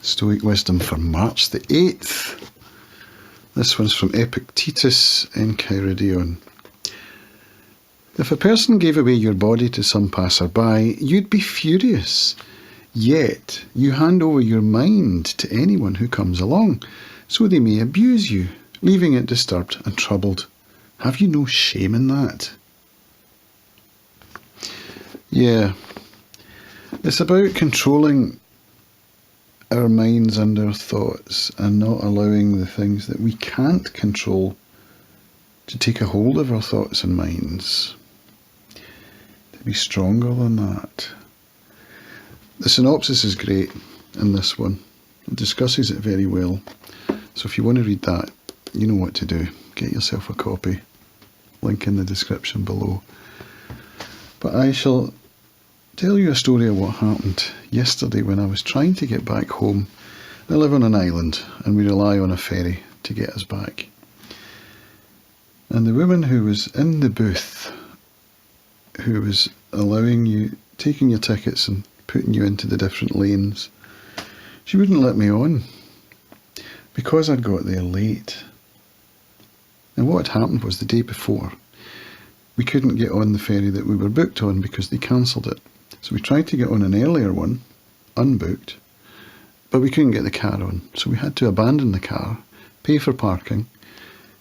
Stoic wisdom for March the 8th. This one's from Epictetus, Enchiridion. If a person gave away your body to some passer-by, you'd be furious. Yet you hand over your mind to anyone who comes along, so they may abuse you, leaving it disturbed and troubled. Have you no shame in that? Yeah, it's about controlling our minds and our thoughts and not allowing the things that we can't control to take a hold of our thoughts and minds. To be stronger than that. The synopsis is great in this one. It discusses it very well. So if you want to read that, you know what to do. Get yourself a copy. Link in the description below. But I shall tell you a story of what happened yesterday when I was trying to get back home. I live on an island and we rely on a ferry to get us back. And the woman who was in the booth, who was taking your tickets and putting you into the different lanes, she wouldn't let me on because I'd got there late. And what had happened was the day before, we couldn't get on the ferry that we were booked on because they cancelled it. So we tried to get on an earlier one, unbooked, but we couldn't get the car on. So we had to abandon the car, pay for parking,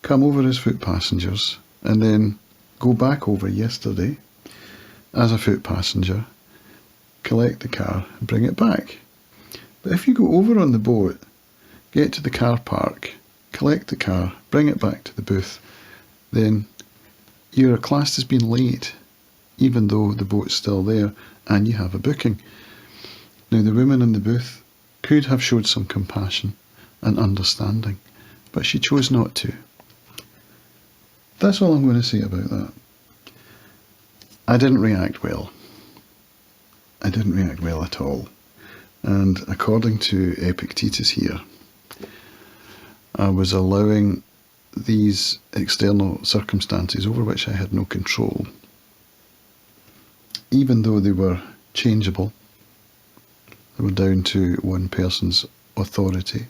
come over as foot passengers, and then go back over yesterday as a foot passenger, collect the car and bring it back. But if you go over on the boat, get to the car park, collect the car, bring it back to the booth, then you're classed as being late, even though the boat's still there and you have a booking. Now the woman in the booth could have showed some compassion and understanding, but she chose not to. That's all I'm going to say about that. I didn't react well. I didn't react well at all. And according to Epictetus here, I was allowing these external circumstances over which I had no control, even though they were changeable, they were down to one person's authority.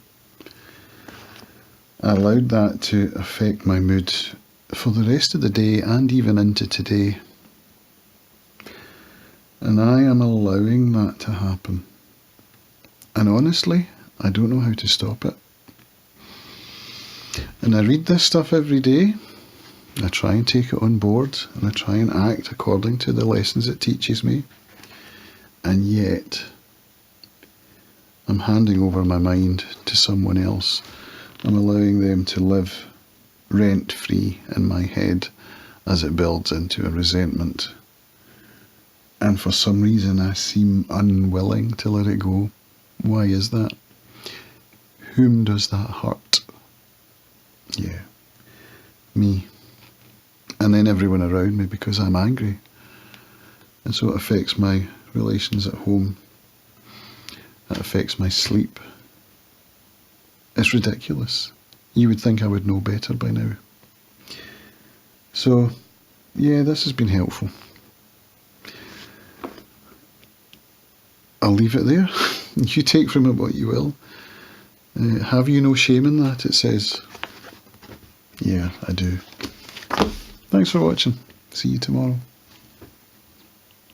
I allowed that to affect my mood for the rest of the day and even into today. And I am allowing that to happen. And honestly, I don't know how to stop it. And I read this stuff every day. I try and take it on board, and I try and act according to the lessons it teaches me. And yet, I'm handing over my mind to someone else. I'm allowing them to live rent-free in my head as it builds into a resentment. And for some reason I seem unwilling to let it go. Why is that? Whom does that hurt? Yeah, me. And then everyone around me, because I'm angry. And so it affects my relations at home. It affects my sleep. It's ridiculous. You would think I would know better by now. So, yeah, this has been helpful. I'll leave it there. You take from it what you will. Have you no shame in that, it says. Yeah, I do. Thanks for watching. See you tomorrow.